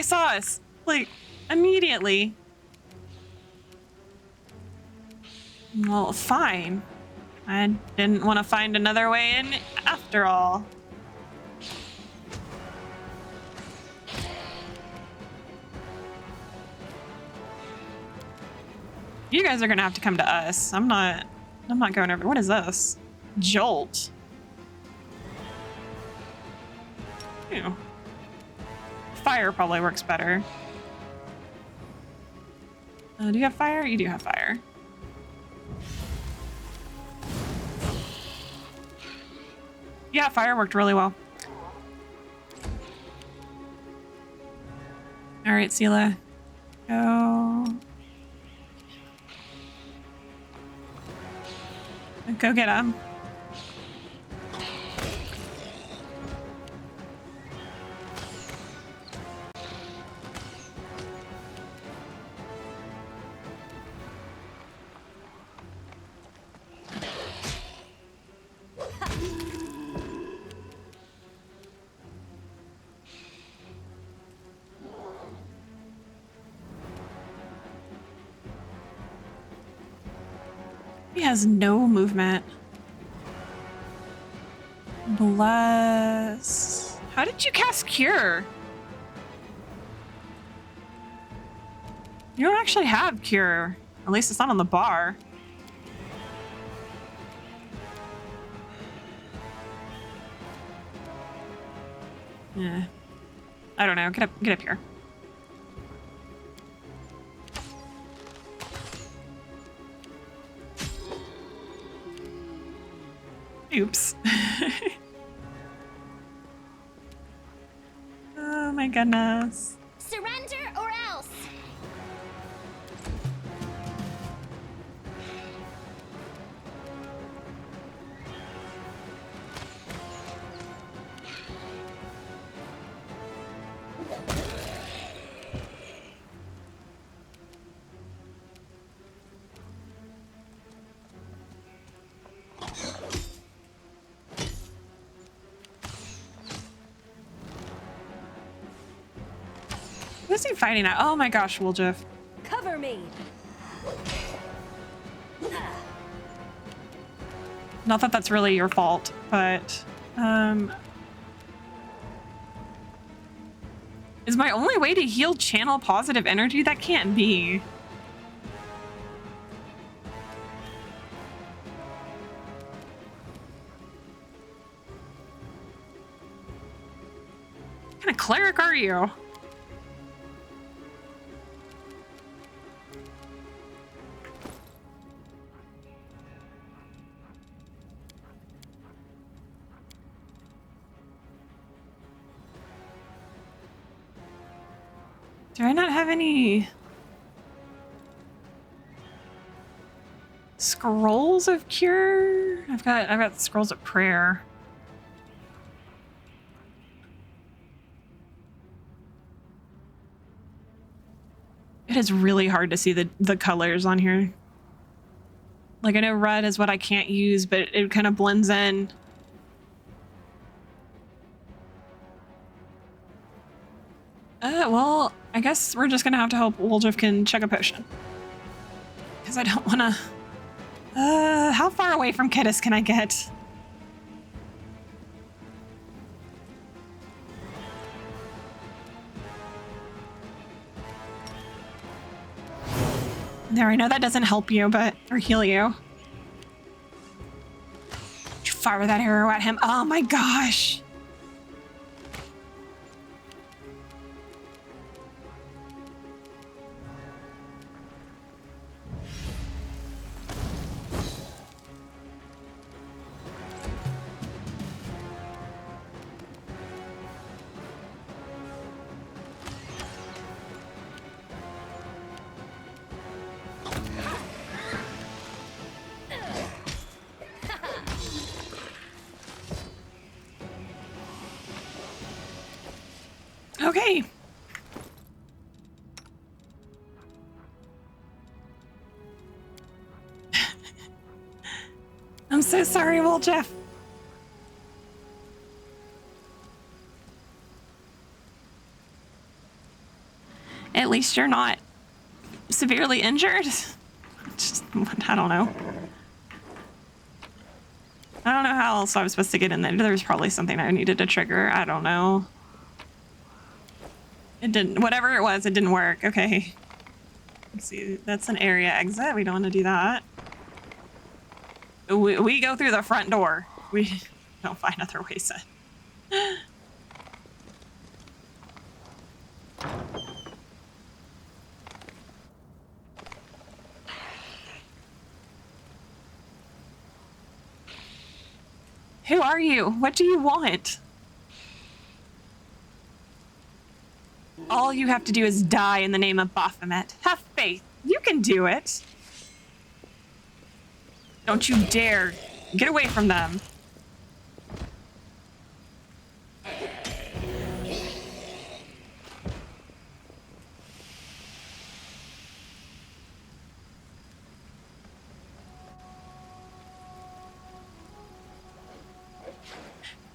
saw us, like, immediately. Well, fine. I didn't want to find another way in after all. You guys are gonna have to come to us. I'm not going over. What is this? Jolt. Ew. Fire probably works better. Do you have fire? You do have fire. Yeah, fire worked really well. All right, Sela. Go. Go get him. He has no movement. Bless. How did you cast Cure? You don't actually have Cure. At least it's not on the bar. Yeah. I don't know. Get up here. Oops. Oh my goodness. Surrender or else. Who's he fighting at? Oh my gosh, Woljif. Cover me. Not that that's really your fault, but is my only way to heal channel positive energy? That can't be. What kind of cleric are you? Do I not have any scrolls of cure? I've got scrolls of prayer. It is really hard to see the colors on here. Like, I know red is what I can't use, but it kind of blends in. Well, I guess we're just gonna have to hope Woljif can check a potion. Because I don't wanna... how far away from Kidis can I get? There, I know that doesn't help you, but... or heal you. Fire that arrow at him. Oh my gosh! Okay. I'm so sorry, Woljif. at least you're not severely injured. Just, I don't know. I don't know how else I was supposed to get in there. There's probably something I needed to trigger. I don't know. It didn't, whatever it was, it didn't work. Okay. Let's see, that's an area exit. We don't want to do that. We go through the front door. We don't find other ways in. Who are you? What do you want? All you have to do is die in the name of Baphomet. Have faith. You can do it. Don't you dare. Get away from them.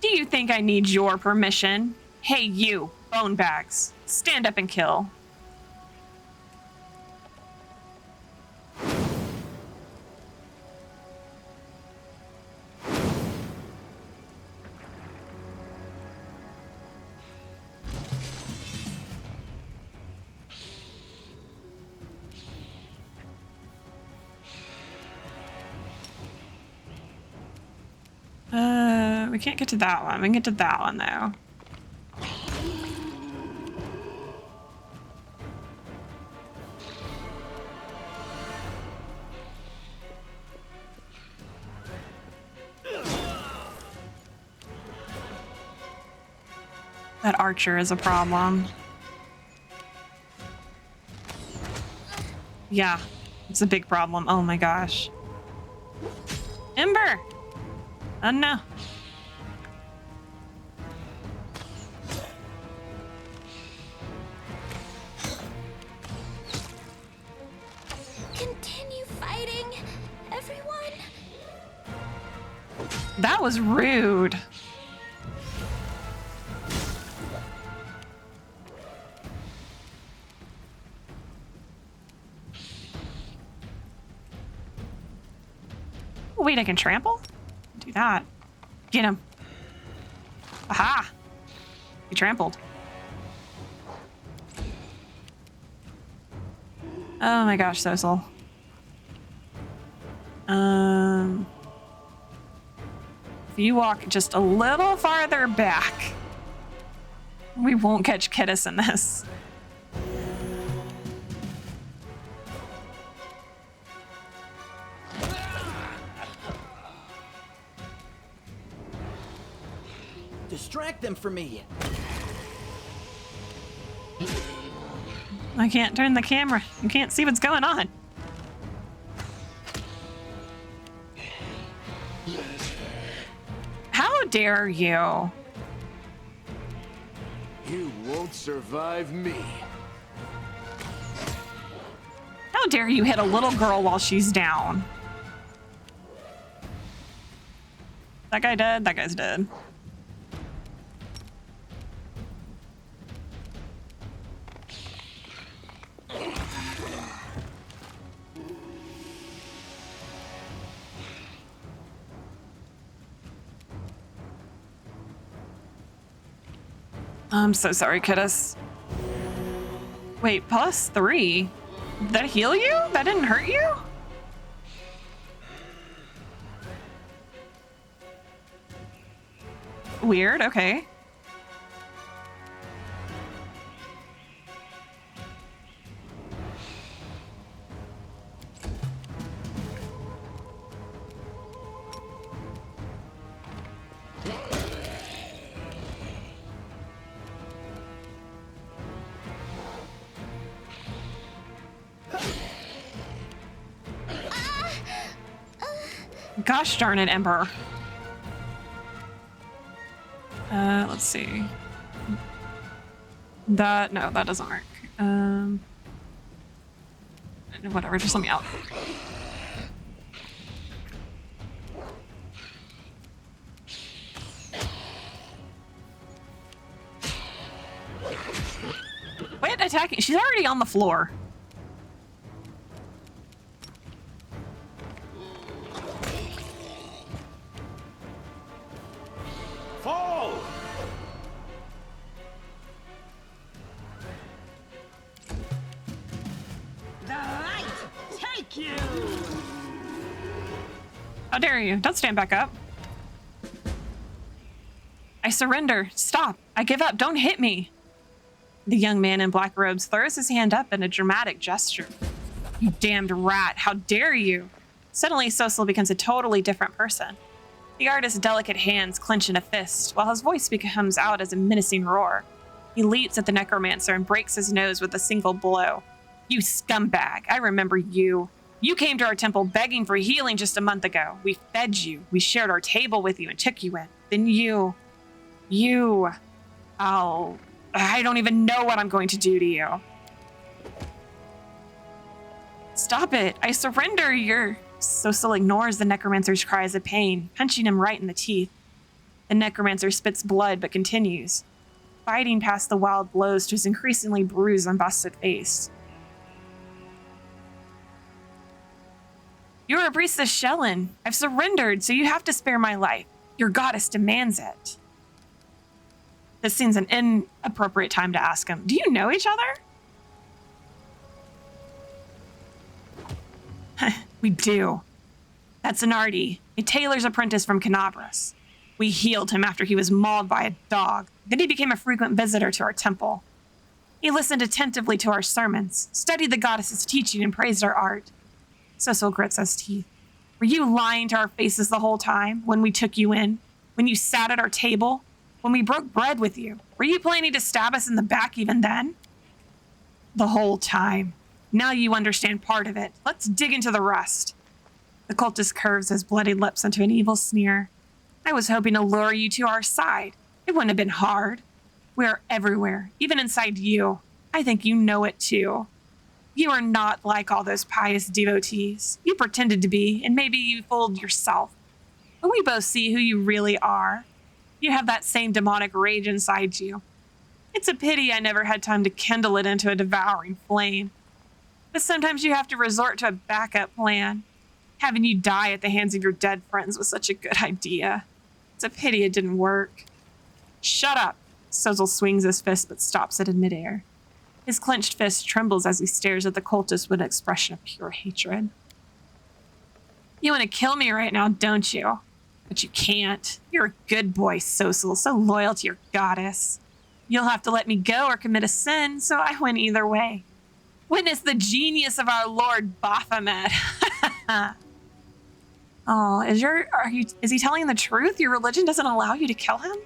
Do you think I need your permission? Hey, you, bone bags. Stand up and kill. We can't get to that one. We can get to that one, though. That archer is a problem. Yeah, it's a big problem. Oh my gosh. Ember! Oh no. Continue fighting, everyone. That was rude. Wait, I can trample? Do that. Get him. Aha! He trampled. Oh my gosh, Social. If you walk just a little farther back, we won't catch Kidis in this. Distract them from me. I can't turn the camera. You can't see what's going on. How dare you? You won't survive me. How dare you hit a little girl while she's down? That guy dead? That guy's dead. I'm so sorry, Kidis. Wait, +3? Did that heal you? That didn't hurt you? Weird, okay. Gosh darn it, Ember. Let's see. No, that doesn't work. Whatever, just let me out. What? attacking? She's already on the floor. Fall! The light take you! How dare you? Don't stand back up. I surrender. Stop. I give up. Don't hit me. The young man in black robes throws his hand up in a dramatic gesture. You damned rat. How dare you? Suddenly, Sosil becomes a totally different person. The artist's delicate hands clench in a fist, while his voice becomes out as a menacing roar. He leaps at the necromancer and breaks his nose with a single blow. You scumbag. I remember you. You came to our temple begging for healing just a month ago. We fed you. We shared our table with you and took you in. Then I don't even know what I'm going to do to you. Stop it. I surrender. Sosil ignores the necromancer's cries of pain, punching him right in the teeth. The necromancer spits blood but continues, fighting past the wild blows to his increasingly bruised and busted face. You're a priestess, Shellen. I've surrendered, so you have to spare my life. Your goddess demands it. This seems an inappropriate time to ask him. Do you know each other? We do. That's Zanardi, a tailor's apprentice from Canabras. We healed him after he was mauled by a dog. Then he became a frequent visitor to our temple. He listened attentively to our sermons, studied the goddess's teaching, and praised our art. Sosil grits his teeth. Were you lying to our faces the whole time when we took you in? When you sat at our table? When we broke bread with you? Were you planning to stab us in the back even then? The whole time. Now you understand part of it. Let's dig into the rest. The cultist curves his bloody lips into an evil sneer. I was hoping to lure you to our side. It wouldn't have been hard. We are everywhere, even inside you. I think you know it too. You are not like all those pious devotees. You pretended to be, and maybe you fooled yourself. But we both see who you really are. You have that same demonic rage inside you. It's a pity I never had time to kindle it into a devouring flame. But sometimes you have to resort to a backup plan. Having you die at the hands of your dead friends was such a good idea. It's a pity it didn't work. Shut up. Sosil swings his fist but stops it in midair. His clenched fist trembles as he stares at the cultist with an expression of pure hatred. You want to kill me right now, don't you? But you can't. You're a good boy, Sosil, so loyal to your goddess. You'll have to let me go or commit a sin, so I win either way. Witness the genius of our Lord Baphomet. Oh, is he telling the truth? Your religion doesn't allow you to kill him?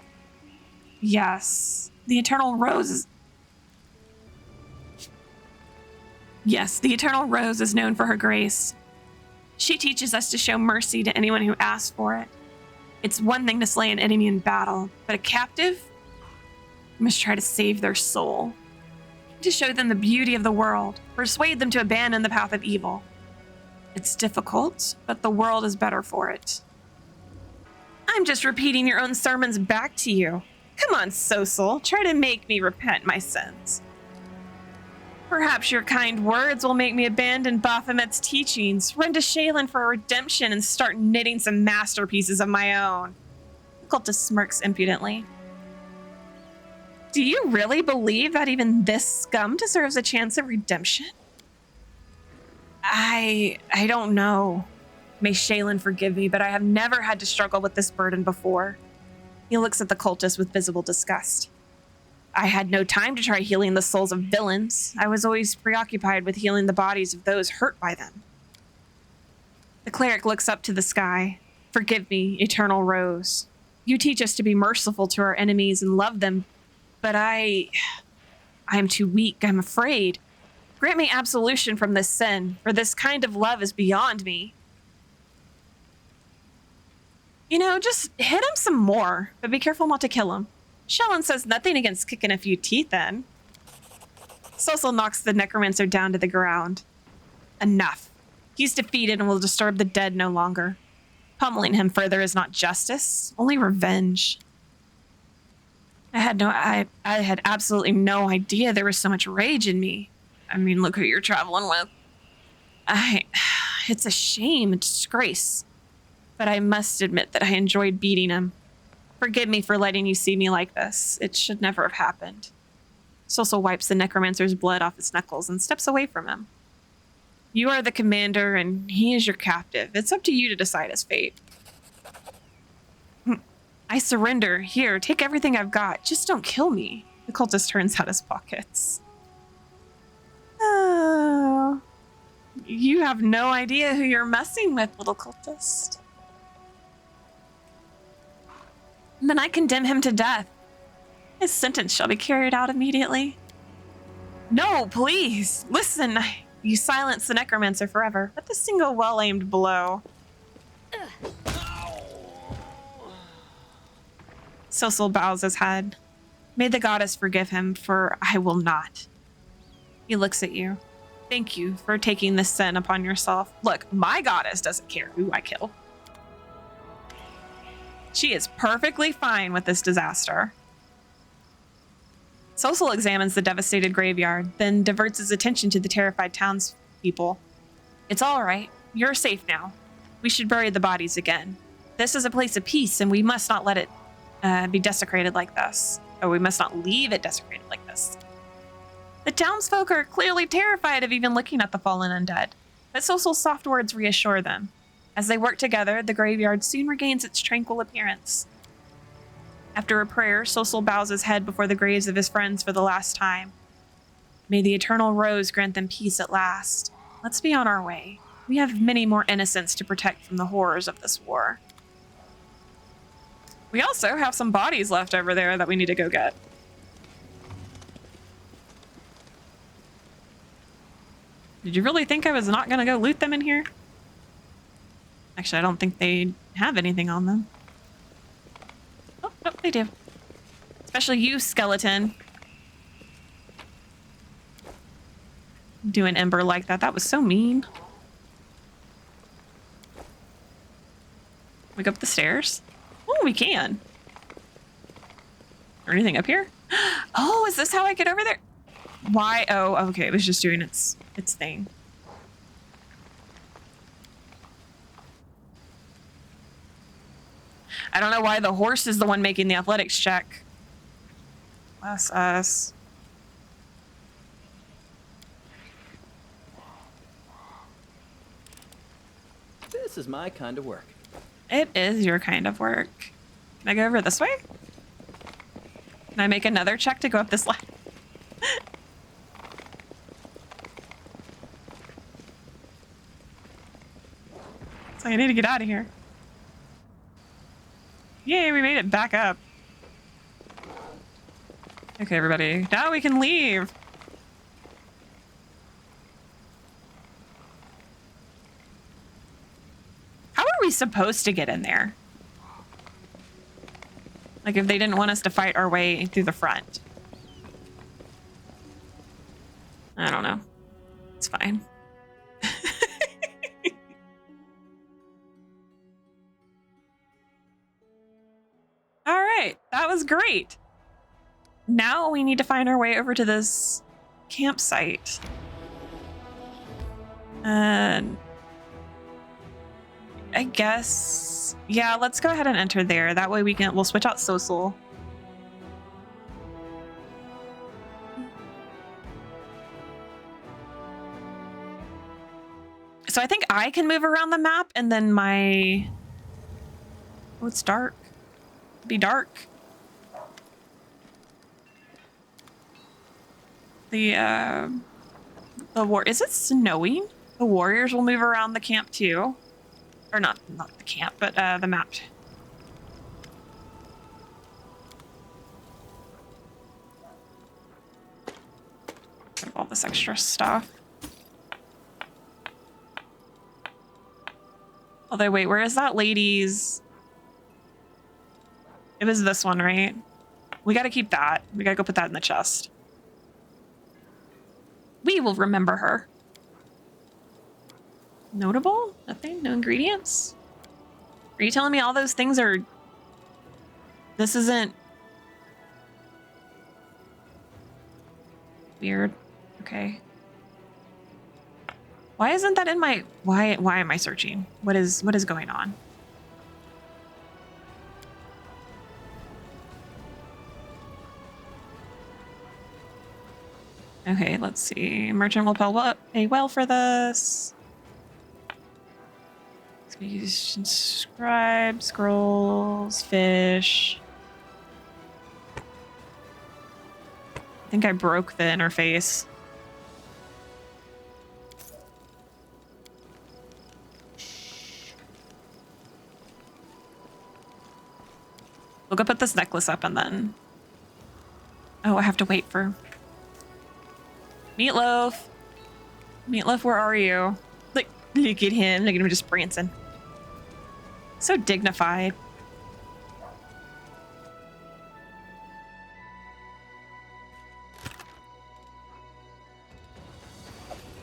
Yes. The Eternal Rose is known for her grace. She teaches us to show mercy to anyone who asks for it. It's one thing to slay an enemy in battle, but a captive? You must try to save their soul. To show them the beauty of the world, persuade them to abandon the path of evil. It's difficult, but the world is better for it. I'm just repeating your own sermons back to you. Come on, Sosil, try to make me repent my sins. Perhaps your kind words will make me abandon Baphomet's teachings, run to Shaylin for a redemption, and start knitting some masterpieces of my own. The cultist smirks impudently. Do you really believe that even this scum deserves a chance of redemption? I don't know. May Shaylin forgive me, but I have never had to struggle with this burden before. He looks at the cultist with visible disgust. I had no time to try healing the souls of villains. I was always preoccupied with healing the bodies of those hurt by them. The cleric looks up to the sky. Forgive me, Eternal Rose. You teach us to be merciful to our enemies and love them, but I am too weak, I'm afraid. Grant me absolution from this sin, for this kind of love is beyond me. You know, just hit him some more, but be careful not to kill him. Shellen says nothing against kicking a few teeth in. Sosil knocks the necromancer down to the ground. Enough. He's defeated and will disturb the dead no longer. Pummeling him further is not justice, only revenge. I had absolutely no idea there was so much rage in me. I mean, look who you're traveling with. It's a shame, a disgrace. But I must admit that I enjoyed beating him. Forgive me for letting you see me like this. It should never have happened. Sosul wipes the necromancer's blood off his knuckles and steps away from him. You are the commander and he is your captive. It's up to you to decide his fate. I surrender. Here, take everything I've got. Just don't kill me. The cultist turns out his pockets. Oh. You have no idea who you're messing with, little cultist. Then I condemn him to death. His sentence shall be carried out immediately. No, please. Listen. You silence the necromancer forever with a single well-aimed blow. Sosul bows his head. May the goddess forgive him, for I will not. He looks at you. Thank you for taking this sin upon yourself. Look, my goddess doesn't care who I kill. She is perfectly fine with this disaster. Sosul examines the devastated graveyard, then diverts his attention to the terrified townspeople. It's all right. You're safe now. We should bury the bodies again. This is a place of peace, and we must not let it be desecrated like this. Or we must not leave it desecrated like this. The townsfolk are clearly terrified of even looking at the fallen undead, but Sosul's soft words reassure them. As they work together, the graveyard soon regains its tranquil appearance. After a prayer, Sosul bows his head before the graves of his friends for the last time. May the eternal rose grant them peace at last. Let's be on our way. We have many more innocents to protect from the horrors of this war. We also have some bodies left over there that we need to go get. Did you really think I was not going to go loot them in here? Actually, I don't think they have anything on them. Oh, no, they do. Especially you, skeleton. Do an ember like that. That was so mean. We go up the stairs? Oh, we can. Or anything up here? Oh, is this how I get over there? Why? Oh, okay. It was just doing its thing. I don't know why the horse is the one making the athletics check. Bless us. This is my kind of work. It is your kind of work. Can I go over this way? Can I make another check to go up this ladder? So I need to get out of here. Yay, we made it back up. Okay, everybody. Now we can leave. How are we supposed to get in there? Like if they didn't want us to fight our way through the front. I don't know. It's fine. All right, that was great. Now we need to find our way over to this campsite. And I guess, yeah, let's go ahead and enter there. That way we'll switch out Sosul. So I think I can move around the map and then oh, it's dark. Be dark. The war, is it snowing? The warriors will move around the camp too. Or not the camp, but the map. All this extra stuff. Although, wait, where is that lady's? It was this one, right? We gotta keep that. We gotta go put that in the chest. We will remember her. Notable? Nothing? No ingredients? Are you telling me all those things are... This isn't... Weird. Okay. Why isn't that in my... Why am I searching? What is going on? Okay, let's see. Merchant will pay well for this. It's gonna use scribe, scrolls, fish. I think I broke the interface. We'll go put this necklace up and then... Oh, I have to wait for... Meatloaf! Meatloaf, where are you? Look at him. Look at him just prancing. So dignified.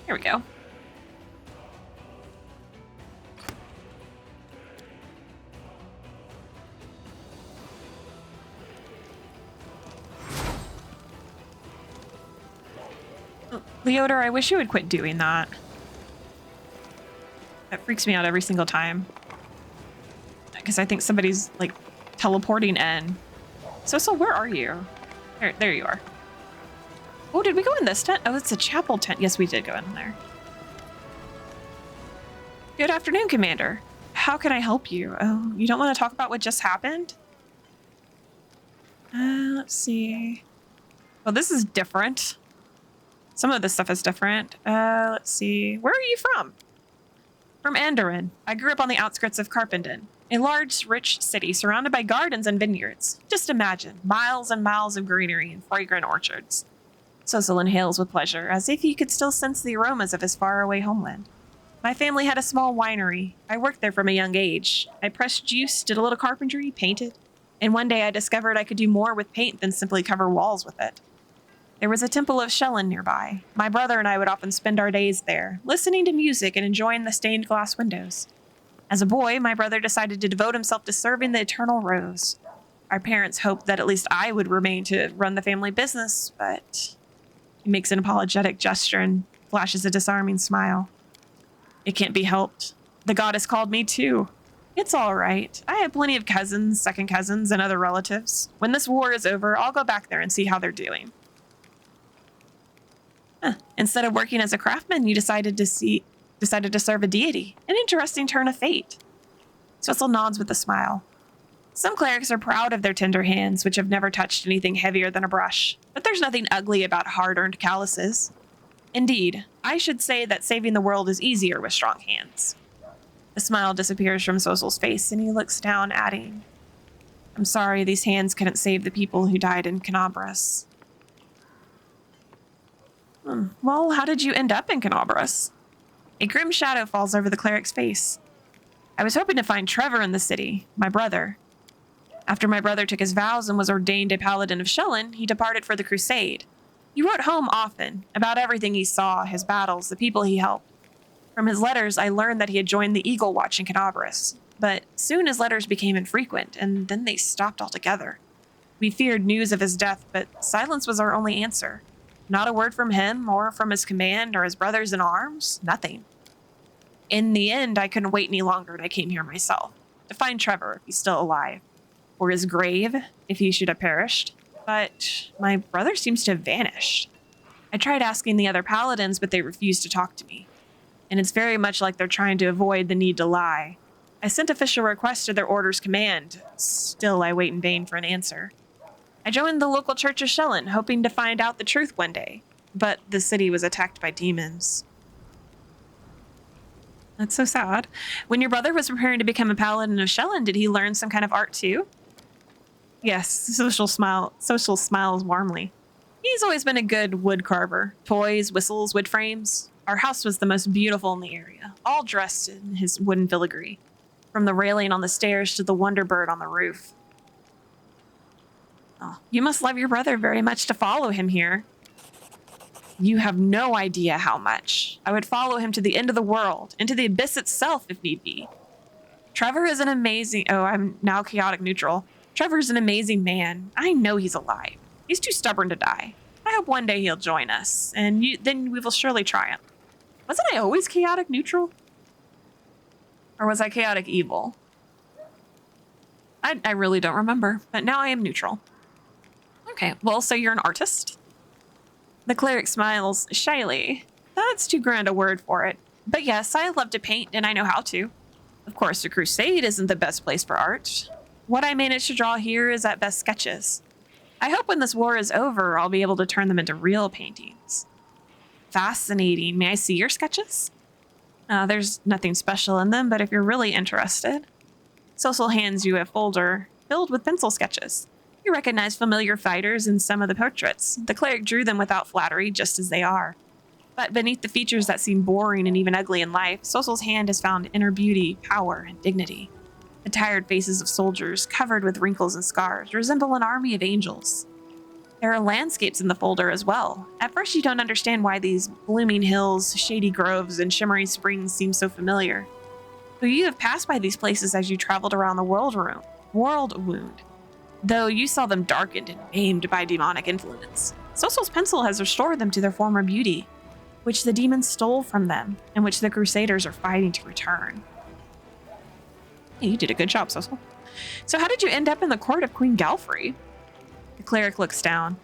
Here we go. Leodor, I wish you would quit doing that. That freaks me out every single time. Because I think somebody's, like, teleporting in. So where are you? There you are. Oh, did we go in this tent? Oh, it's a chapel tent. Yes, we did go in there. Good afternoon, Commander. How can I help you? Oh, you don't want to talk about what just happened? Let's see. Well, this is different. Some of this stuff is different. Let's see. Where are you from? From Andoran. I grew up on the outskirts of Carpendon, a large, rich city surrounded by gardens and vineyards. Just imagine, miles and miles of greenery and fragrant orchards. Sosil inhales with pleasure, as if he could still sense the aromas of his faraway homeland. My family had a small winery. I worked there from a young age. I pressed juice, did a little carpentry, painted, and one day I discovered I could do more with paint than simply cover walls with it. There was a temple of Shellen nearby. My brother and I would often spend our days there, listening to music and enjoying the stained glass windows. As a boy, my brother decided to devote himself to serving the Eternal Rose. Our parents hoped that at least I would remain to run the family business, but... He makes an apologetic gesture and flashes a disarming smile. It can't be helped. The goddess called me too. It's all right. I have plenty of cousins, second cousins, and other relatives. When this war is over, I'll go back there and see how they're doing. Instead of working as a craftsman, you decided to serve a deity. An interesting turn of fate. Sosil nods with a smile. Some clerics are proud of their tender hands, which have never touched anything heavier than a brush. But there's nothing ugly about hard-earned calluses. Indeed, I should say that saving the world is easier with strong hands. The smile disappears from Sosil's face, and he looks down, adding, I'm sorry these hands couldn't save the people who died in Canabras. Well, how did you end up in Canabras? A grim shadow falls over the cleric's face. I was hoping to find Trevor in the city, my brother. After my brother took his vows and was ordained a paladin of Shellen, he departed for the crusade. He wrote home often, about everything he saw, his battles, the people he helped. From his letters, I learned that he had joined the Eagle Watch in Canabras. But soon his letters became infrequent, and then they stopped altogether. We feared news of his death, but silence was our only answer. Not a word from him, or from his command, or his brothers in arms. Nothing. In the end, I couldn't wait any longer, and I came here myself. To find Trevor, if he's still alive. Or his grave, if he should have perished. But my brother seems to have vanished. I tried asking the other paladins, but they refused to talk to me. And it's very much like they're trying to avoid the need to lie. I sent official requests to their order's command. Still, I wait in vain for an answer. I joined the local church of Shellen, hoping to find out the truth one day. But the city was attacked by demons. That's so sad. When your brother was preparing to become a paladin of Shellen, did he learn some kind of art too? Yes, Sosil smiles warmly. He's always been a good wood carver. Toys, whistles, wood frames. Our house was the most beautiful in the area, all dressed in his wooden filigree, from the railing on the stairs to the wonder bird on the roof. Oh, you must love your brother very much to follow him here. You have no idea how much. I would follow him to the end of the world, into the abyss itself if need be. Trevor is an amazing... Oh, I'm now chaotic neutral. Trevor's an amazing man. I know he's alive. He's too stubborn to die. I hope one day he'll join us, and then we will surely triumph. Wasn't I always chaotic neutral? Or was I chaotic evil? I really don't remember, but now I am neutral. Okay, well, so you're an artist? The cleric smiles shyly. That's too grand a word for it. But yes, I love to paint, and I know how to. Of course, a crusade isn't the best place for art. What I managed to draw here is at best sketches. I hope when this war is over, I'll be able to turn them into real paintings. Fascinating. May I see your sketches? There's nothing special in them, but if you're really interested. Cecil hands you a folder filled with pencil sketches. You recognize familiar fighters in some of the portraits. The cleric drew them without flattery, just as they are. But beneath the features that seem boring and even ugly in life, Cecil's hand has found inner beauty, power, and dignity. The tired faces of soldiers, covered with wrinkles and scars, resemble an army of angels. There are landscapes in the folder as well. At first you don't understand why these blooming hills, shady groves, and shimmering springs seem so familiar. But you have passed by these places as you traveled around the world wound, though you saw them darkened and maimed by demonic influence. Cecil's pencil has restored them to their former beauty, which the demons stole from them, and which the Crusaders are fighting to return. Hey, you did a good job, Cecil. So how did you end up in the court of Queen Galfrey? The cleric looks down.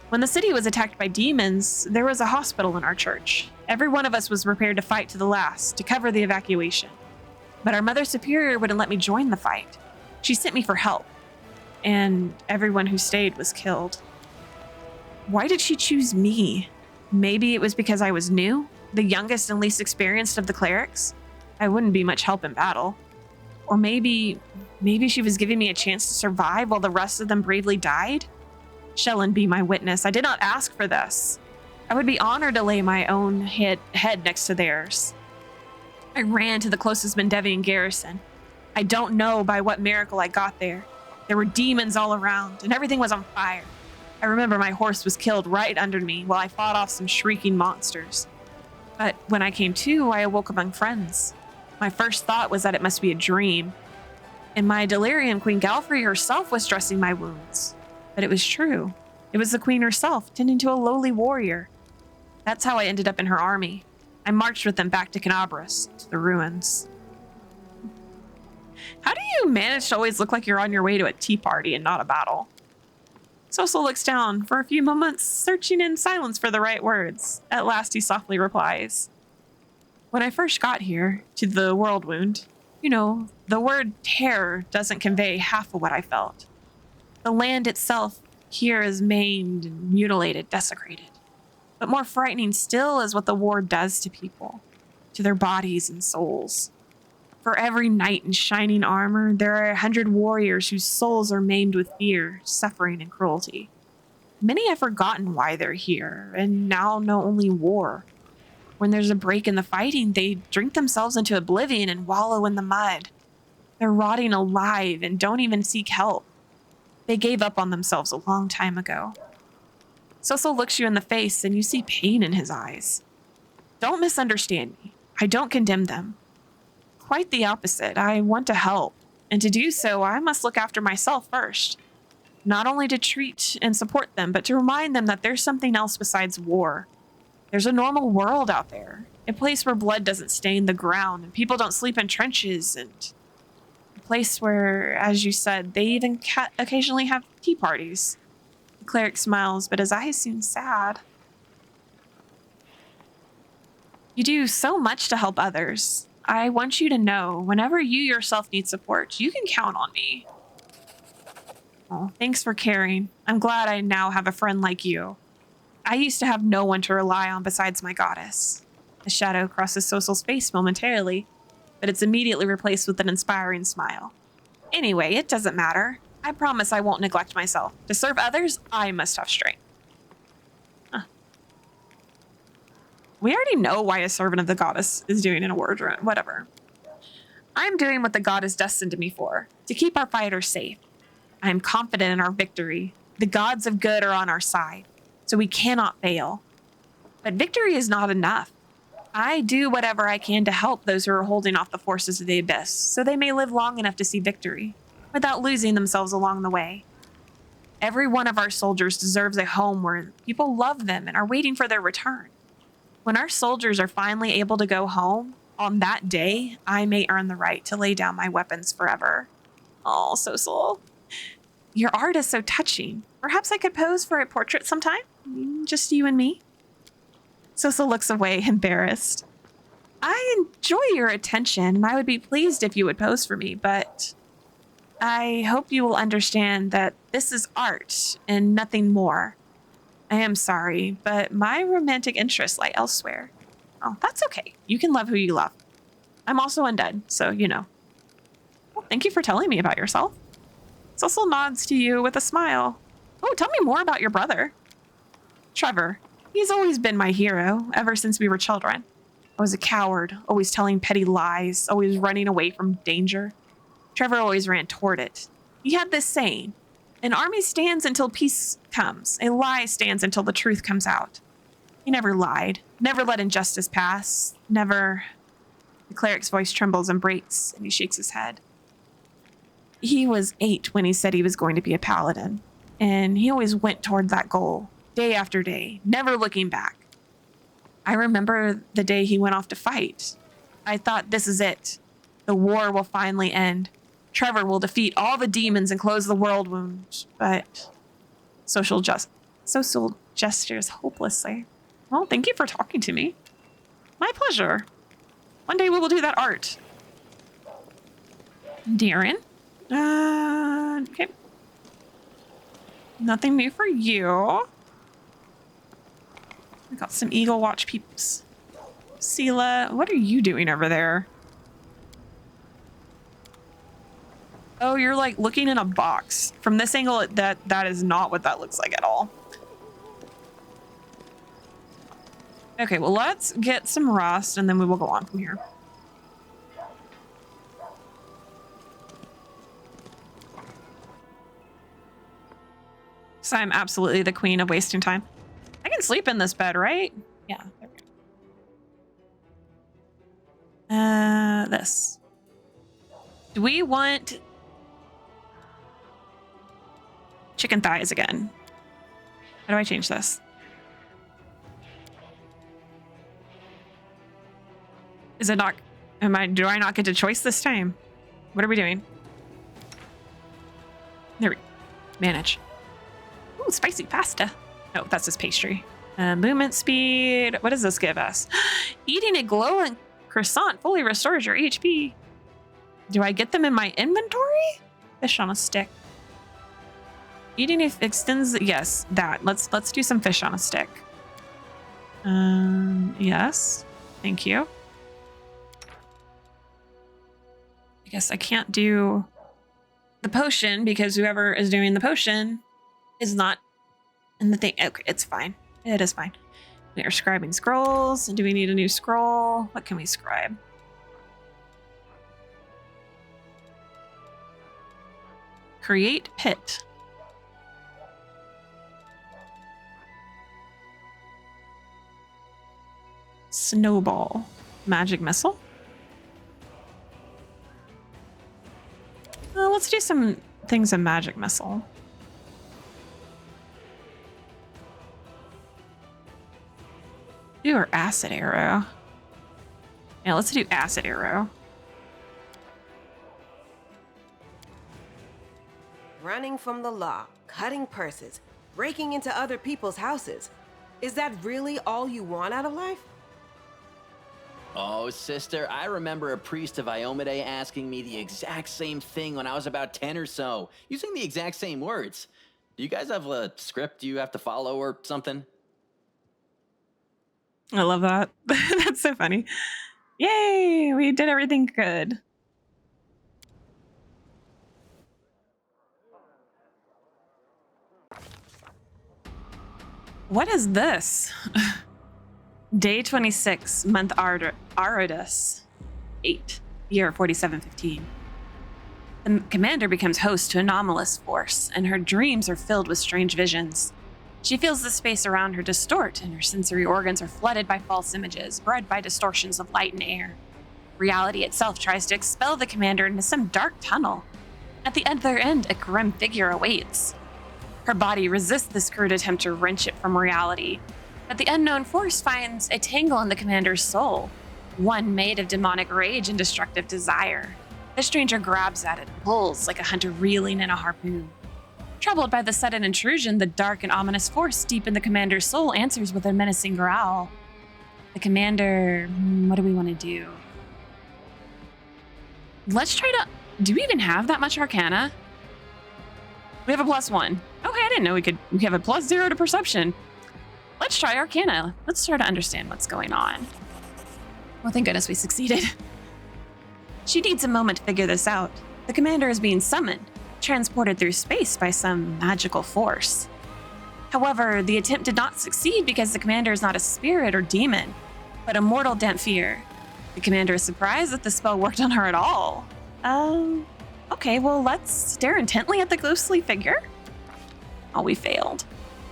When the city was attacked by demons, there was a hospital in our church. Every one of us was prepared to fight to the last, to cover the evacuation. But our Mother Superior wouldn't let me join the fight. She sent me for help, and everyone who stayed was killed. Why did she choose me? Maybe it was because I was new, the youngest and least experienced of the clerics. I wouldn't be much help in battle. Or maybe she was giving me a chance to survive while the rest of them bravely died? Shellen be my witness. I did not ask for this. I would be honored to lay my own head next to theirs. I ran to the closest Mendevian garrison. I don't know by what miracle I got there. There were demons all around, and everything was on fire. I remember my horse was killed right under me while I fought off some shrieking monsters. But when I came to, I awoke among friends. My first thought was that it must be a dream. In my delirium, Queen Galfrey herself was dressing my wounds. But it was true. It was the queen herself, tending to a lowly warrior. That's how I ended up in her army. I marched with them back to Canabras, to the ruins. How do you manage to always look like you're on your way to a tea party and not a battle? Cecil looks down for a few moments, searching in silence for the right words. At last he softly replies, when I first got here, to the world wound, the word terror doesn't convey half of what I felt. The land itself here is maimed and mutilated, desecrated. But more frightening still is what the war does to people, to their bodies and souls. For every knight in shining armor, there are 100 warriors whose souls are maimed with fear, suffering, and cruelty. Many have forgotten why they're here, and now know only war. When there's a break in the fighting, they drink themselves into oblivion and wallow in the mud. They're rotting alive and don't even seek help. They gave up on themselves a long time ago. Cecil looks you in the face and you see pain in his eyes. Don't misunderstand me. I don't condemn them. Quite the opposite. I want to help. And to do so, I must look after myself first. Not only to treat and support them, but to remind them that there's something else besides war. There's a normal world out there. A place where blood doesn't stain the ground and people don't sleep in trenches, and a place where, as you said, they even occasionally have tea parties. The cleric smiles, but his eyes seem sad. You do so much to help others. I want you to know, whenever you yourself need support, you can count on me. Oh, thanks for caring. I'm glad I now have a friend like you. I used to have no one to rely on besides my goddess. A shadow crosses Cecil's face momentarily, but it's immediately replaced with an inspiring smile. Anyway, it doesn't matter. I promise I won't neglect myself. To serve others, I must have strength. We already know why a servant of the goddess is doing in a war drone. Whatever. I'm doing what the goddess destined me for, to keep our fighters safe. I am confident in our victory. The gods of good are on our side, so we cannot fail. But victory is not enough. I do whatever I can to help those who are holding off the forces of the abyss, so they may live long enough to see victory, without losing themselves along the way. Every one of our soldiers deserves a home where people love them and are waiting for their return. When our soldiers are finally able to go home, on that day, I may earn the right to lay down my weapons forever. Oh, Sosul. Your art is so touching. Perhaps I could pose for a portrait sometime? Just you and me? Sosul looks away, embarrassed. I enjoy your attention, and I would be pleased if you would pose for me, but I hope you will understand that this is art and nothing more. I am sorry, but my romantic interests lie elsewhere. Oh, that's okay. You can love who you love. I'm also undead, so you know. Well, thank you for telling me about yourself. Sosul nods to you with a smile. Oh, tell me more about your brother. Trevor. He's always been my hero, ever since we were children. I was a coward, always telling petty lies, always running away from danger. Trevor always ran toward it. He had this saying, an army stands until peace comes. A lie stands until the truth comes out. He never lied, never let injustice pass, never... The cleric's voice trembles and breaks, and he shakes his head. He was 8 when he said he was going to be a paladin, and he always went toward that goal, day after day, never looking back. I remember the day he went off to fight. I thought, this is it. The war will finally end. Trevor will defeat all the demons and close the world wound. But Sosul gestures hopelessly. Well, thank you for talking to me. My pleasure. One day we will do that art. Darren? Okay. Nothing new for you. We got some Eagle Watch peeps. Sela, what are you doing over there? Oh, you're like looking in a box. From this angle, that is not what that looks like at all. Okay, well, let's get some rust and then we will go on from here. So I'm absolutely the queen of wasting time. I can sleep in this bed, right? Yeah, there we go. This. Do we want chicken thighs again? How do I change this? Is it not, do I not get to choice this time? What are we doing? There we go. Manage. Ooh, spicy pasta. Oh, that's just pastry. Movement speed. What does this give us? Eating a glowing croissant fully restores your HP. Do I get them in my inventory? Fish on a stick. Eating it extends. Yes, that. Let's do some fish on a stick. Yes. Thank you. I guess I can't do the potion because whoever is doing the potion is not in the thing. Okay, it's fine. It is fine. We are scribing scrolls. Do we need a new scroll? What can we scribe? Create pit. Snowball. Magic missile. Let's do some things in magic missile. Do our acid arrow. Yeah, let's do acid arrow. Running from the law, cutting purses, breaking into other people's houses. Is that really all you want out of life? Oh, sister, I remember a priest of Iomade asking me the exact same thing when I was about 10 or so, using the exact same words. Do you guys have a script you have to follow or something? I love that. That's so funny. Yay, we did everything good. What is this? Day 26, month Arodus, 8, year 4715. The commander becomes host to anomalous force, and her dreams are filled with strange visions. She feels the space around her distort, and her sensory organs are flooded by false images, bred by distortions of light and air. Reality itself tries to expel the commander into some dark tunnel. At the other end, a grim figure awaits. Her body resists this crude attempt to wrench it from reality, but the unknown force finds a tangle in the commander's soul, one made of demonic rage and destructive desire. The stranger grabs at it and pulls like a hunter reeling in a harpoon. Troubled by the sudden intrusion, the dark and ominous force deep in the commander's soul answers with a menacing growl. The commander, what do we want to do? Let's try to... Do we even have that much Arcana? We have a +1. Okay, I didn't know we have a +0 to perception. Let's try Arcana. Let's try to understand what's going on. Well, thank goodness we succeeded. She needs a moment to figure this out. The commander is being summoned, transported through space by some magical force. However, the attempt did not succeed because the commander is not a spirit or demon, but a mortal Dhampir. The commander is surprised that the spell worked on her at all. Okay, well, let's stare intently at the ghostly figure. Oh, we failed.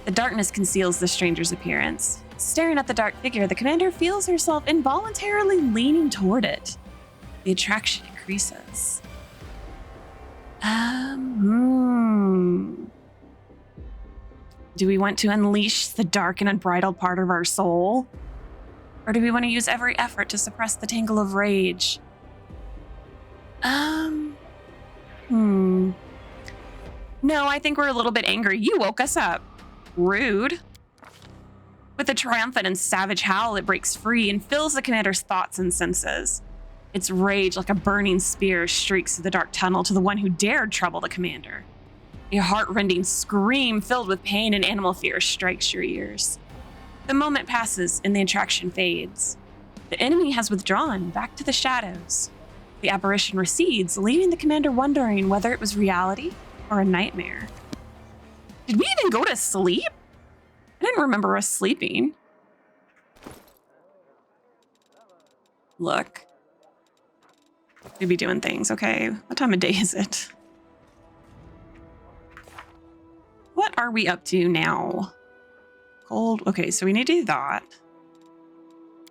The darkness conceals the stranger's appearance. Staring at the dark figure, the commander feels herself involuntarily leaning toward it. The attraction increases. Do we want to unleash the dark and unbridled part of our soul? Or do we want to use every effort to suppress the tangle of rage? No, I think we're a little bit angry. You woke us up. Rude. With a triumphant and savage howl, it breaks free and fills the commander's thoughts and senses. Its rage, like a burning spear, streaks through the dark tunnel to the one who dared trouble the commander. A heart-rending scream filled with pain and animal fear strikes your ears. The moment passes and the attraction fades. The enemy has withdrawn back to the shadows. The apparition recedes, leaving the commander wondering whether it was reality or a nightmare. Did we even go to sleep? I didn't remember us sleeping. Look. We'd be doing things, okay? What time of day is it? What are we up to now? Cold. Okay, so we need to do that.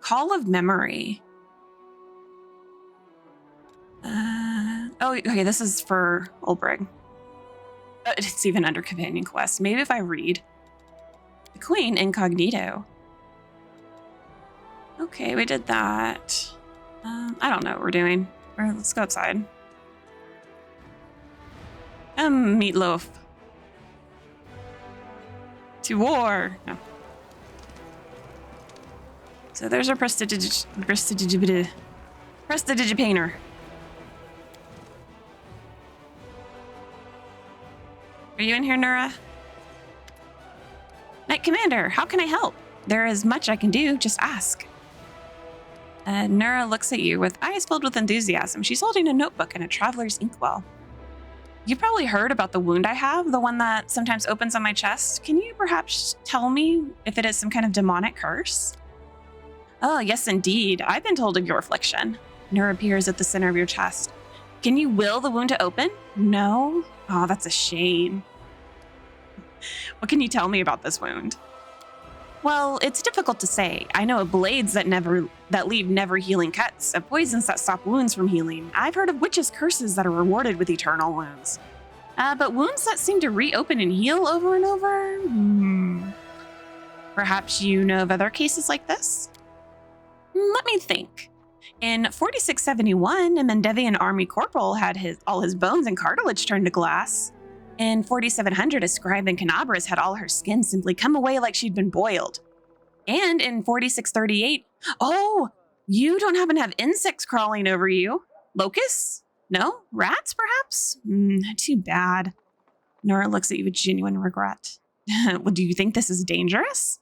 Call of Memory. Oh, okay, this is for Ulbrich. It's even under Companion Quest. Maybe if I read. The Queen Incognito. Okay, we did that. I don't know what we're doing. Let's go outside. Meatloaf. To war. No. So there's our prestidigitator. Are you in here, Nura? Knight Commander, how can I help? There is much I can do, just ask. Nura looks at you with eyes filled with enthusiasm. She's holding a notebook and a traveler's inkwell. You probably heard about the wound I have, the one that sometimes opens on my chest. Can you perhaps tell me if it is some kind of demonic curse? Oh, yes, indeed. I've been told of your affliction. Nura appears at the center of your chest. Can you will the wound to open? No? Oh, that's a shame. What can you tell me about this wound? Well, it's difficult to say. I know of blades that leave never healing cuts, of poisons that stop wounds from healing. I've heard of witches' curses that are rewarded with eternal wounds. But wounds that seem to reopen and heal over and over? Perhaps you know of other cases like this? Let me think. In 4671, a Mendevian army corporal had all his bones and cartilage turned to glass. In 4700, a scribe in Cannabris had all her skin simply come away like she'd been boiled. And in 4638, oh, you don't happen to have insects crawling over you? Locusts? No? Rats, perhaps? Too bad. Nora looks at you with genuine regret. Well, do you think this is dangerous?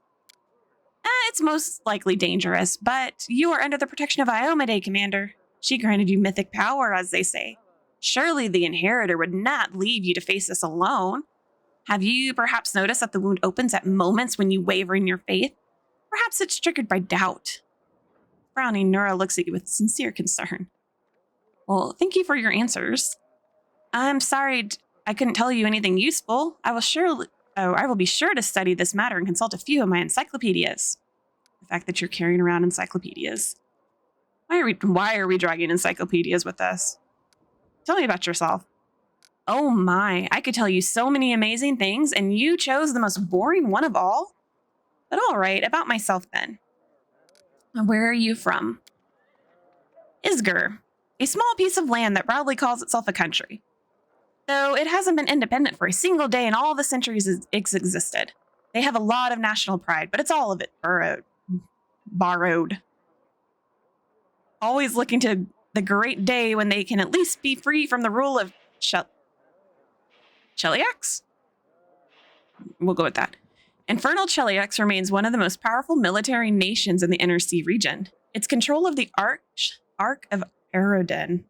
It's most likely dangerous, but you are under the protection of Iomade, Commander. She granted you mythic power, as they say. Surely the Inheritor would not leave you to face this alone. Have you perhaps noticed that the wound opens at moments when you waver in your faith? Perhaps it's triggered by doubt. Frowning, Nura looks at you with sincere concern. Well, thank you for your answers. I'm sorry I couldn't tell you anything useful. I will be sure to study this matter and consult a few of my encyclopedias. The fact that you're carrying around encyclopedias. Why are we dragging encyclopedias with us? Tell me about yourself. Oh my, I could tell you so many amazing things, and you chose the most boring one of all? But all right, about myself then. Where are you from? Isger, a small piece of land that proudly calls itself a country. Though it hasn't been independent for a single day in all the centuries it's existed. They have a lot of national pride, but it's all of it borrowed. Always looking to the great day when they can at least be free from the rule of Cheliax? We'll go with that. Infernal Cheliax remains one of the most powerful military nations in the Inner Sea region. Its control of the Arc of Aerodin,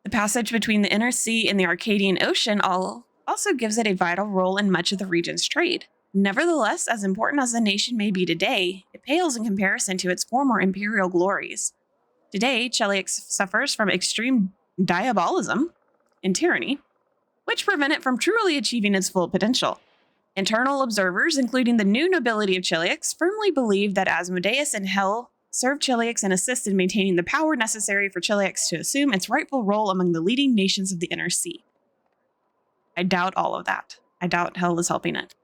the passage between the Inner Sea and the Arcadian Ocean, also gives it a vital role in much of the region's trade. Nevertheless, as important as the nation may be today, it pales in comparison to its former imperial glories. Today, Cheliax suffers from extreme diabolism and tyranny, which prevent it from truly achieving its full potential. Internal observers, including the new nobility of Cheliax, firmly believe that Asmodeus and Hel served Cheliax and assist in maintaining the power necessary for Cheliax to assume its rightful role among the leading nations of the Inner Sea. I doubt all of that. I doubt Hel is helping it.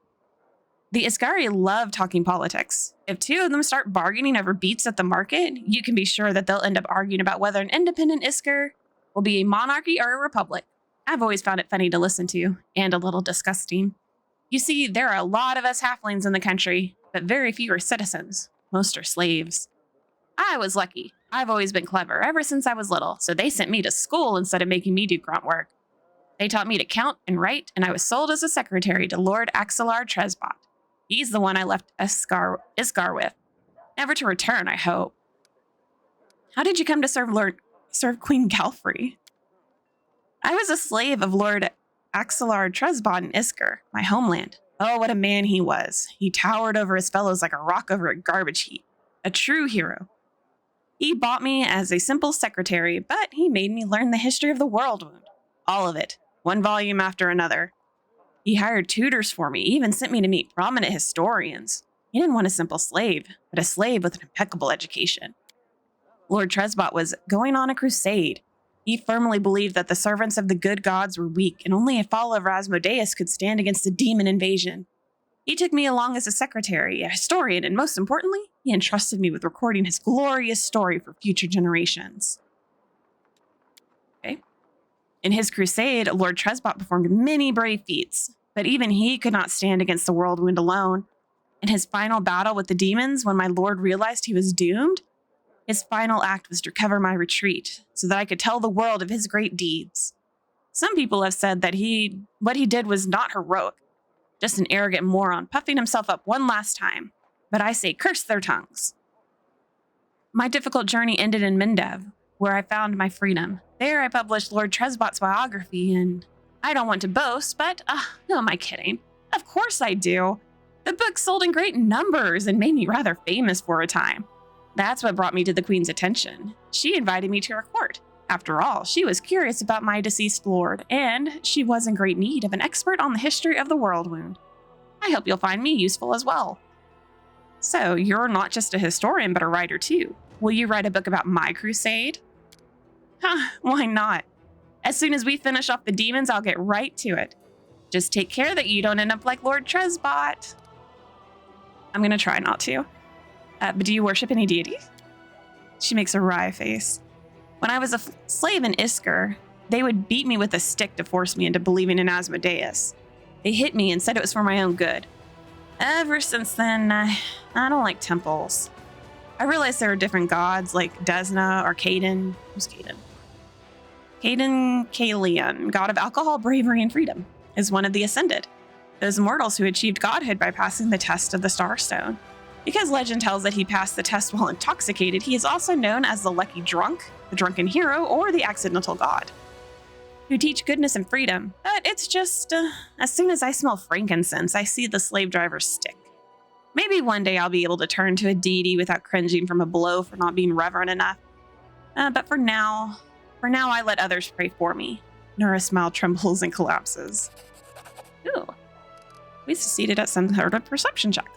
The Iscari love talking politics. If two of them start bargaining over beats at the market, you can be sure that they'll end up arguing about whether an independent Iskar will be a monarchy or a republic. I've always found it funny to listen to, and a little disgusting. You see, there are a lot of us halflings in the country, but very few are citizens. Most are slaves. I was lucky. I've always been clever ever since I was little, so they sent me to school instead of making me do grunt work. They taught me to count and write, and I was sold as a secretary to Lord Axelar Tresbot. He's the one I left Iscar with. Never to return, I hope. How did you come to serve Queen Galfrey? I was a slave of Lord Axelar Tresbot in Isker, my homeland. Oh, what a man he was. He towered over his fellows like a rock over a garbage heap. A true hero. He bought me as a simple secretary, but he made me learn the history of the world wound. All of it. One volume after another. He hired tutors for me, even sent me to meet prominent historians. He didn't want a simple slave, but a slave with an impeccable education. Lord Tresbot was going on a crusade. He firmly believed that the servants of the good gods were weak, and only a follower of Asmodeus could stand against the demon invasion. He took me along as a secretary, a historian, and most importantly, he entrusted me with recording his glorious story for future generations. Okay. In his crusade, Lord Tresbot performed many brave feats, but even he could not stand against the whirlwind alone. In his final battle with the demons, when my lord realized he was doomed, his final act was to recover my retreat, so that I could tell the world of his great deeds. Some people have said that what he did was not heroic, just an arrogant moron puffing himself up one last time. But I say curse their tongues. My difficult journey ended in Mendev, where I found my freedom. There I published Lord Tresbot's biography, and I don't want to boast, but who am I kidding? Of course I do. The book sold in great numbers and made me rather famous for a time. That's what brought me to the Queen's attention. She invited me to her court. After all, she was curious about my deceased lord, and she was in great need of an expert on the history of the world wound. I hope you'll find me useful as well. So, you're not just a historian, but a writer too. Will you write a book about my crusade? Why not? As soon as we finish off the demons, I'll get right to it. Just take care that you don't end up like Lord Tresbot. I'm gonna try not to. But do you worship any deities? She makes a wry face. When I was a slave in Isker, they would beat me with a stick to force me into believing in Asmodeus. They hit me and said it was for my own good. Ever since then, I don't like temples. I realized there are different gods like Desna or Caden. Who's Caden? Caden Kalian, god of alcohol, bravery, and freedom, is one of the Ascended, those mortals who achieved godhood by passing the test of the Starstone. Because legend tells that he passed the test while intoxicated, he is also known as the Lucky Drunk, the Drunken Hero, or the Accidental God, who teach goodness and freedom. But it's just, as soon as I smell frankincense, I see the slave driver's stick. Maybe one day I'll be able to turn to a deity without cringing from a blow for not being reverent enough. But for now I let others pray for me. Nura's smile trembles and collapses. Ooh. We succeeded at some sort of perception check.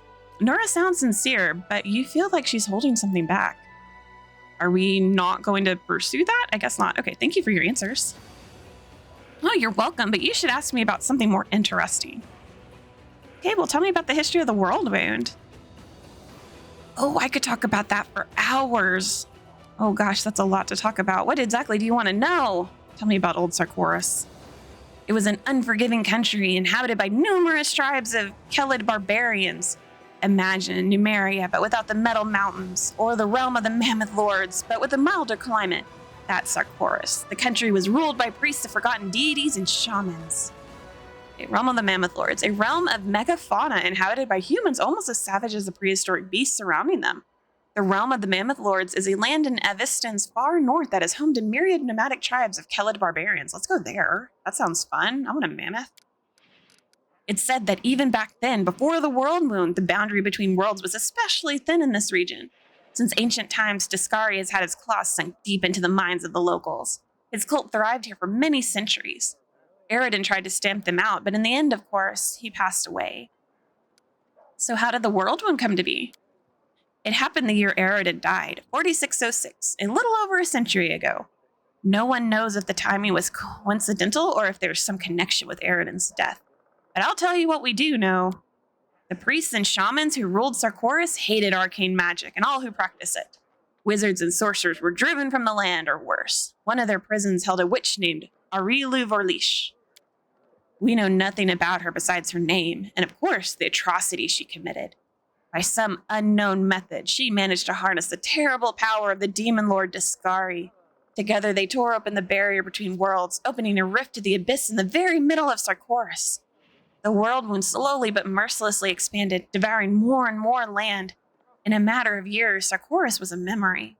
Nura sounds sincere, but you feel like she's holding something back. Are we not going to pursue that? I guess not. Okay, thank you for your answers. Oh, you're welcome, but you should ask me about something more interesting. Okay, well, tell me about the history of the world wound. Oh, I could talk about that for hours. Oh gosh, that's a lot to talk about. What exactly do you want to know? Tell me about old Sarkoris. It was an unforgiving country inhabited by numerous tribes of Kelid barbarians. Imagine Numeria, but without the metal mountains, or the realm of the Mammoth Lords, but with a milder climate. That's Sarkoris. The country was ruled by priests of forgotten deities and shamans. A realm of the Mammoth Lords, a realm of megafauna inhabited by humans almost as savage as the prehistoric beasts surrounding them. The realm of the Mammoth Lords is a land in Avistan's far north that is home to myriad nomadic tribes of Kelid barbarians. Let's go there. That sounds fun. I want a mammoth. It's said that even back then, before the world moon, the boundary between worlds was especially thin in this region. Since ancient times, Discari has had its claws sunk deep into the minds of the locals. His cult thrived here for many centuries. Aridin tried to stamp them out, but in the end, of course, he passed away. So how did the world wound come to be? It happened the year Aridin died, 4606, a little over a century ago. No one knows if the timing was coincidental or if there's some connection with Aridin's death. But I'll tell you what we do know. The priests and shamans who ruled Sarkoris hated arcane magic and all who practice it. Wizards and sorcerers were driven from the land, or worse. One of their prisons held a witch named Arilu Vorlish. We know nothing about her besides her name, and of course, the atrocity she committed. By some unknown method, she managed to harness the terrible power of the demon lord Discari. Together, they tore open the barrier between worlds, opening a rift to the abyss in the very middle of Sarkoris. The world wound slowly but mercilessly expanded, devouring more and more land. In a matter of years, Sarkoris was a memory.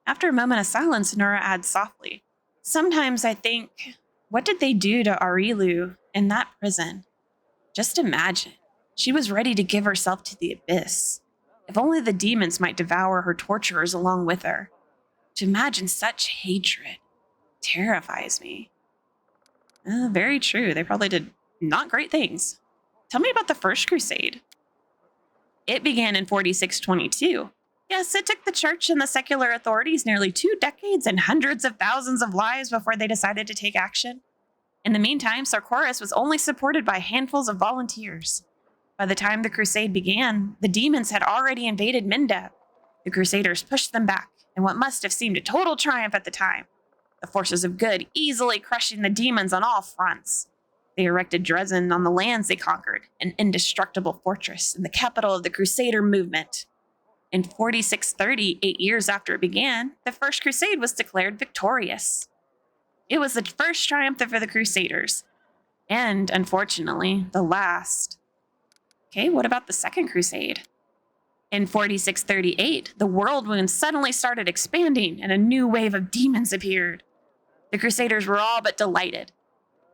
After a moment of silence, Nura adds softly, "Sometimes I think, what did they do to Arilu in that prison? Just imagine. She was ready to give herself to the abyss. If only the demons might devour her torturers along with her. To imagine such hatred terrifies me." Very true. They probably did not great things. Tell me about the First Crusade. It began in 4622. Yes, it took the church and the secular authorities nearly 2 decades and hundreds of thousands of lives before they decided to take action. In the meantime, Sarkoris was only supported by handfuls of volunteers. By the time the crusade began, the demons had already invaded Mindab. The crusaders pushed them back in what must have seemed a total triumph at the time, the forces of good easily crushing the demons on all fronts. They erected Dresden on the lands they conquered, an indestructible fortress and the capital of the Crusader movement. In 4630, 8 years after it began, the First Crusade was declared victorious. It was the first triumph for the Crusaders, and, unfortunately, the last. Okay, what about the Second Crusade? In 4638, the world wound suddenly started expanding and a new wave of demons appeared. The Crusaders were all but delighted.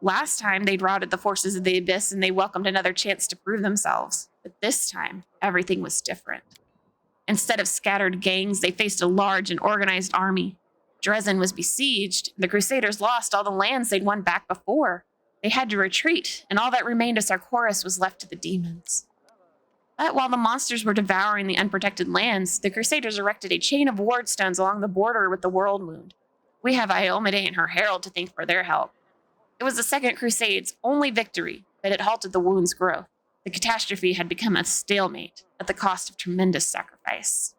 Last time, they'd routed the forces of the Abyss and they welcomed another chance to prove themselves. But this time, everything was different. Instead of scattered gangs, they faced a large and organized army. Dresden was besieged. The Crusaders lost all the lands they'd won back before. They had to retreat, and all that remained of Sarkoris was left to the demons. But while the monsters were devouring the unprotected lands, the Crusaders erected a chain of ward stones along the border with the world wound. We have Iomade and her herald to thank for their help. It was the Second Crusade's only victory, but it halted the wound's growth. The catastrophe had become a stalemate at the cost of tremendous sacrifice.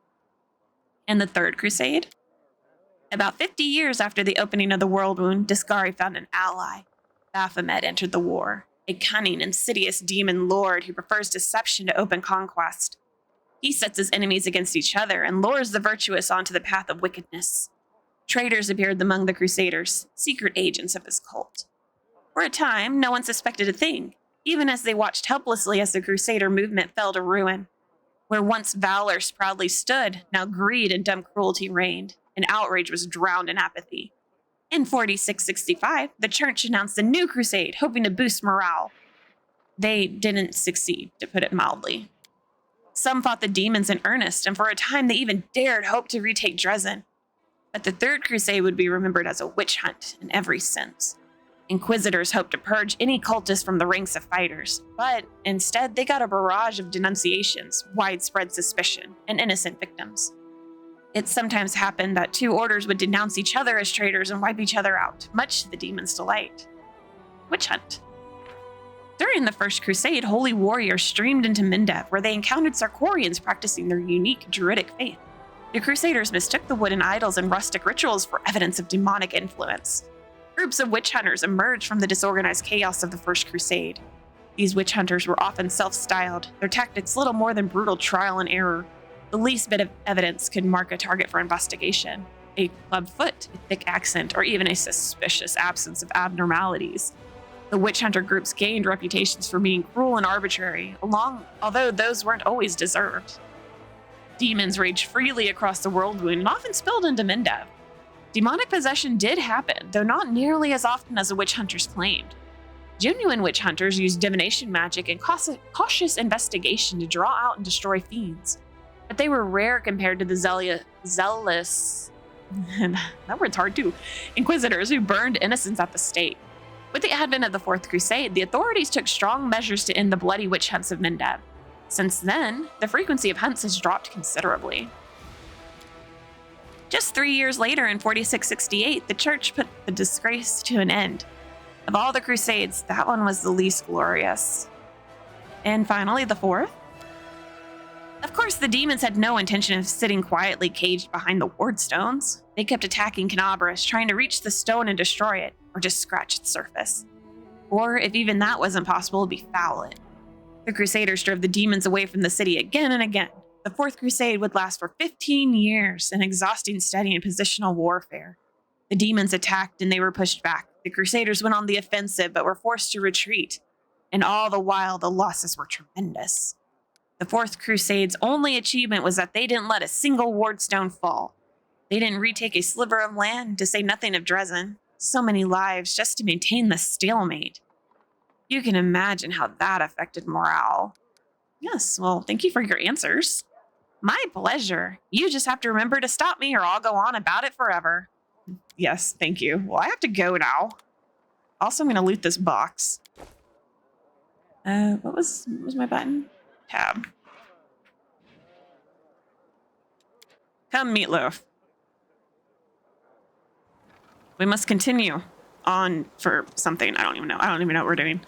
And the Third Crusade? About 50 years after the opening of the world wound, Discari found an ally. Baphomet entered the war, a cunning, insidious demon lord who prefers deception to open conquest. He sets his enemies against each other and lures the virtuous onto the path of wickedness. Traitors appeared among the Crusaders, secret agents of his cult. For a time, no one suspected a thing, even as they watched helplessly as the Crusader movement fell to ruin. Where once valor proudly stood, now greed and dumb cruelty reigned, and outrage was drowned in apathy. In 4665, the church announced a new crusade, hoping to boost morale. They didn't succeed, to put it mildly. Some fought the demons in earnest, and for a time they even dared hope to retake Dresden. But the Third Crusade would be remembered as a witch hunt in every sense. Inquisitors hoped to purge any cultists from the ranks of fighters, but instead they got a barrage of denunciations, widespread suspicion, and innocent victims. It sometimes happened that two orders would denounce each other as traitors and wipe each other out, much to the demon's delight. Witch hunt. During the First Crusade, holy warriors streamed into Mindev, where they encountered Sarkorians practicing their unique druidic faith. The Crusaders mistook the wooden idols and rustic rituals for evidence of demonic influence. Groups of witch hunters emerged from the disorganized chaos of the First Crusade. These witch hunters were often self-styled, their tactics little more than brutal trial and error. The least bit of evidence could mark a target for investigation. A club foot, a thick accent, or even a suspicious absence of abnormalities. The witch hunter groups gained reputations for being cruel and arbitrary, although those weren't always deserved. Demons raged freely across the world wound and often spilled into Mindev. Demonic possession did happen, though not nearly as often as the witch hunters claimed. Genuine witch hunters used divination magic and cautious investigation to draw out and destroy fiends, but they were rare compared to the zealous, that word's hard too, inquisitors who burned innocents at the stake. With the advent of the Fourth Crusade, the authorities took strong measures to end the bloody witch hunts of Mindev. Since then, the frequency of hunts has dropped considerably. Just 3 years later, in 4668, the church put the disgrace to an end. Of all the crusades, that one was the least glorious. And finally, the fourth. Of course, the demons had no intention of sitting quietly caged behind the ward stones. They kept attacking Canabrus, trying to reach the stone and destroy it, or just scratch its surface. Or, if even that wasn't possible, befoul it. The Crusaders drove the demons away from the city again and again. The Fourth Crusade would last for 15 years, an exhausting study in positional warfare. The demons attacked and they were pushed back. The Crusaders went on the offensive but were forced to retreat. And all the while, the losses were tremendous. The Fourth Crusade's only achievement was that they didn't let a single wardstone fall. They didn't retake a sliver of land, to say nothing of Dresden. So many lives just to maintain the stalemate. You can imagine how that affected morale. Yes, well, thank you for your answers. My pleasure. You just have to remember to stop me or I'll go on about it forever. Yes, thank you. Well, I have to go now. Also, I'm going to loot this box. What was my button? Tab. Come, Meatloaf. We must continue on for something. I don't even know. I don't even know what we're doing.